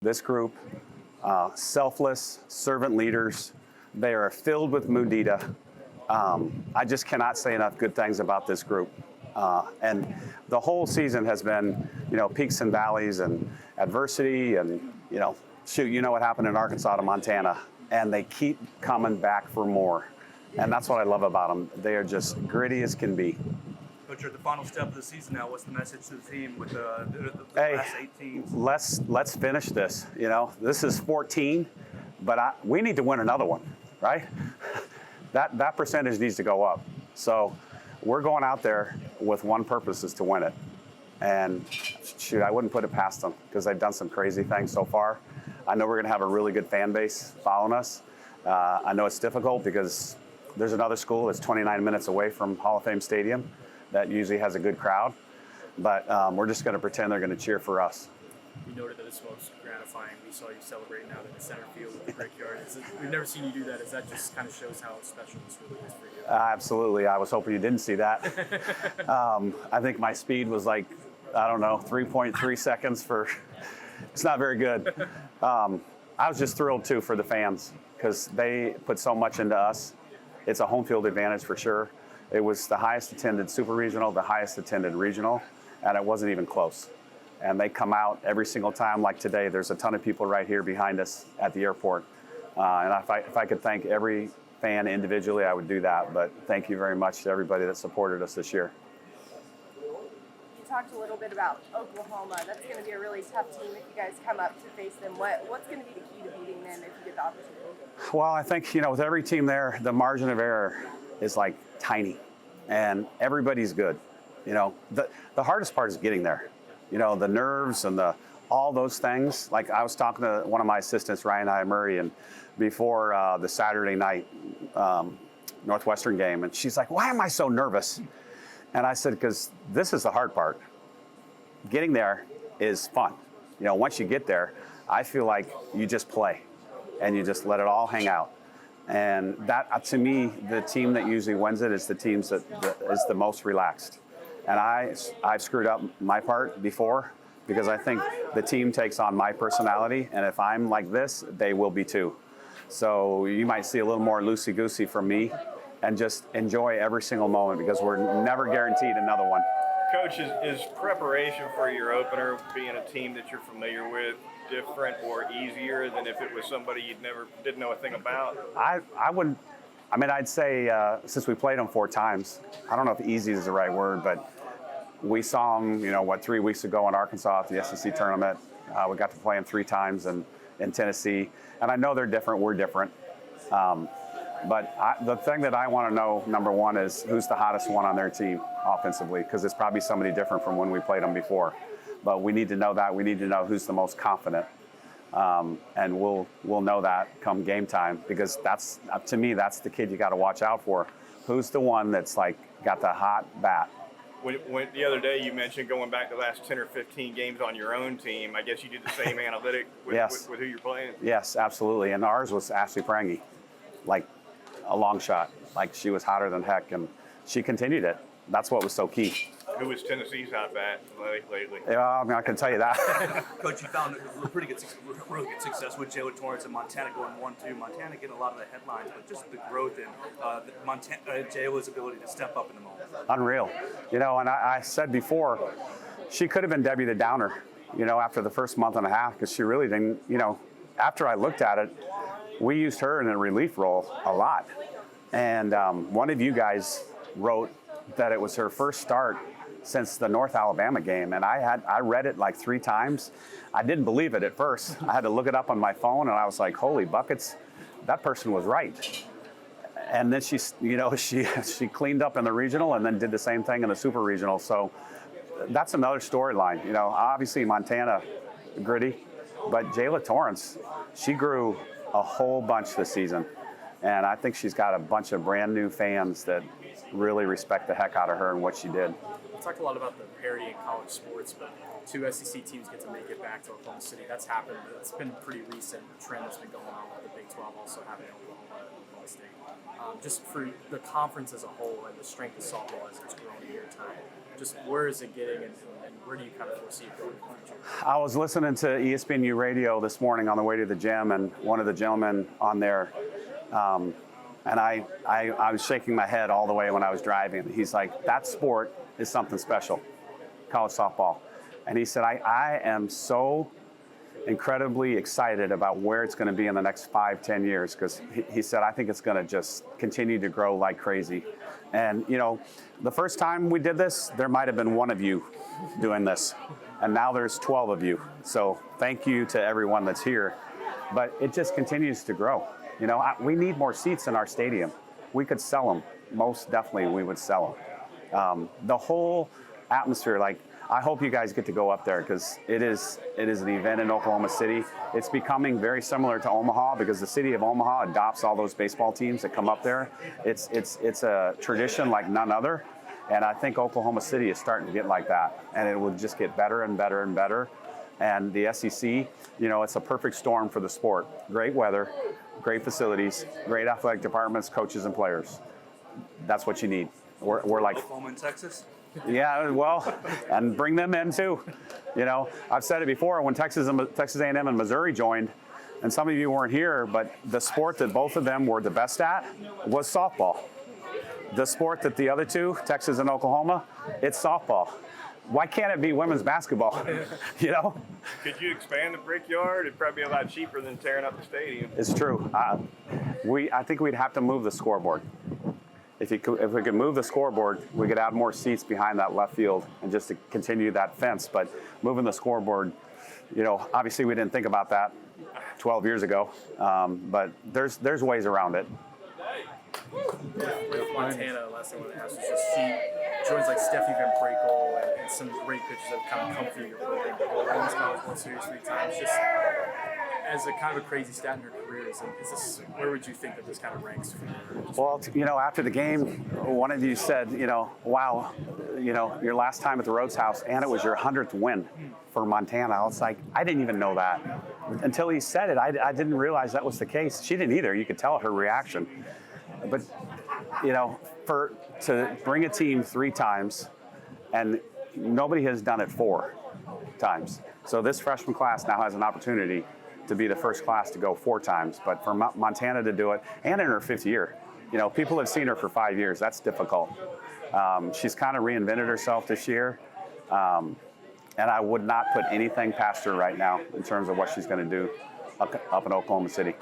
This group, selfless, servant leaders. They are filled with mudita. I just cannot say enough good things about this group. And the whole season has been, peaks and valleys and adversity and, what happened in Arkansas to Montana. And they keep coming back for more. And that's what I love about them. They are just gritty as can be. Coach, you're at the final step of the season now. What's the message to the team with the Hey, last 8 teams? Let's finish this. This is 14, but we need to win another one, right? That percentage needs to go up. So we're going out there with one purpose, is to win it. And shoot, I wouldn't put it past them because they've done some crazy things so far. I know we're going to have a really good fan base following us. I know it's difficult because there's another school that's 29 minutes away from Hall of Fame Stadium that usually has a good crowd. But we're just going to pretend they're going to cheer for us. You noted that it's most gratifying. We saw you celebrate now in the center field with the brickyard. We've never seen you do that. Is that just kind of shows how special this really is for you? Absolutely. I was hoping you didn't see that. I think my speed was 3.3 seconds for. It's not very good. I was just thrilled too for the fans because they put so much into us. It's a home field advantage for sure. It was the highest attended super regional, the highest attended regional, and it wasn't even close. And they come out every single time, like today. There's a ton of people right here behind us at the airport. And if I could thank every fan individually, I would do that. But thank you very much to everybody that supported us this year. You talked a little bit about Oklahoma. That's going to be a really tough team if you guys come up to face them. What's going to be the key to beating them if you get the opportunity? Well, I think, with every team there, the margin of error is tiny. And everybody's good. The hardest part is getting there. The nerves and all those things. Like I was talking to one of my assistants, Ryan I. Murray, and before the Saturday night Northwestern game, and she's like, "Why am I so nervous?" And I said, "Because this is the hard part. Getting there is fun. Once you get there, I feel like you just play, and you just let it all hang out." And that, to me, the team that usually wins it is the teams that is the most relaxed. And I've screwed up my part before because I think the team takes on my personality, and if I'm like this, they will be too. So you might see a little more loosey-goosey from me, and just enjoy every single moment because we're never guaranteed another one. Coach, is preparation for your opener, being a team that you're familiar with, different or easier than if it was somebody didn't know a thing about? I'd say since we played them 4 times, I don't know if easy is the right word, but we saw them, 3 weeks ago in Arkansas at the SEC tournament. We got to play them 3 times in Tennessee. And I know they're different, we're different. But the thing that I want to know, number one, is who's the hottest one on their team offensively, because it's probably somebody different from when we played them before. But we need to know that. We need to know who's the most confident. And we'll know that come game time, because that's, to me, that's the kid you got to watch out for. Who's the one that's got the hot bat? When the other day you mentioned going back the last 10 or 15 games on your own team. I guess you did the same analytic with who you're playing? Yes, absolutely. And ours was Ashley Prange, a long shot. She was hotter than heck, and she continued it. That's what was so key. Who was Tennessee's hot bat lately? I'm not going to tell you that. Coach, you found really good success with Jayla Torrance and Montana going 1-2. Montana getting a lot of the headlines, but just the growth in Jayla's ability to step up in the moment. Unreal. And I said before, she could have been Debbie the Downer, after the first month and a half, because she really didn't, after I looked at it, we used her in a relief role a lot. And one of you guys wrote that it was her first start since the North Alabama game, and I read it 3 times. I didn't believe it at first. I had to look it up on my phone, and I was like, "Holy buckets, that person was right." And then she cleaned up in the regional, and then did the same thing in the super regional. So that's another storyline. Obviously Montana, gritty, but Jayla Torrance, she grew a whole bunch this season, and I think she's got a bunch of brand new fans that really respect the heck out of her and what she did. we talked a lot about the parity in college sports, but 2 SEC teams get to make it back to Oklahoma City. That's happened. It's been a pretty recent trend that's been going on with the Big 12 also having Oklahoma and Oklahoma State. Just for the conference as a whole and the strength of softball as it's grown in your time, just where is it getting and where do you kind of foresee it going in the future? I was listening to ESPNU radio this morning on the way to the gym, and one of the gentlemen on there, and I was shaking my head all the way when I was driving. He's like, that sport is something special, college softball. And he said, I am so incredibly excited about where it's going to be in the next 5-10 years, because he said, I think it's going to just continue to grow like crazy. And, you know, the first time we did this, there might have been one of you doing this, and now there's 12 of you. So thank you to everyone that's here. But it just continues to grow. You know, we need more seats in our stadium. We could sell them. Most definitely we would sell them. The whole atmosphere, like, I hope you guys get to go up there, because it is an event in Oklahoma City. It's becoming very similar to Omaha, because the city of Omaha adopts all those baseball teams that come up there. It's a tradition like none other, and I think Oklahoma City is starting to get like that, and it will just get better and better and better. And the SEC, you know, it's a perfect storm for the sport. Great weather, great facilities, great athletic departments, coaches, and players. That's what you need. We're like Oklahoma and Texas. Yeah, well, and bring them in too. You know, I've said it before, when Texas A&M and Missouri joined, and some of you weren't here, but the sport that both of them were the best at was softball. The sport that the other two, Texas and Oklahoma, it's softball. Why can't it be women's basketball? You know? Could you expand the Brickyard? It'd probably be a lot cheaper than tearing up the stadium. It's true. I think we'd have to move the scoreboard. If we could move the scoreboard, we could add more seats behind that left field and just to continue that fence. But moving the scoreboard, you know, obviously we didn't think about that 12 years ago. But there's ways around it. With Montana, last thing I want to ask was just she joins like Stephanie Van Brakel and some great pitchers that have kind of come through your program. Women's College World Series 3 times. Just as a kind of a crazy stat in her career, is this, where would you think that this kind of ranks for her? Well, you know, after the game, one of you said, you know, wow, you know, your last time at the Rhodes House, and it was your 100th win for Montana. I was like, I didn't even know that. Until he said it, I didn't realize that was the case. She didn't either. You could tell her reaction. But, you know, to bring a team 3 times, and nobody has done it 4 times. So this freshman class now has an opportunity to be the first class to go 4 times. But for Montana to do it, and in her 5th year, you know, people have seen her for 5 years. That's difficult. She's kind of reinvented herself this year. And I would not put anything past her right now in terms of what she's going to do up in Oklahoma City.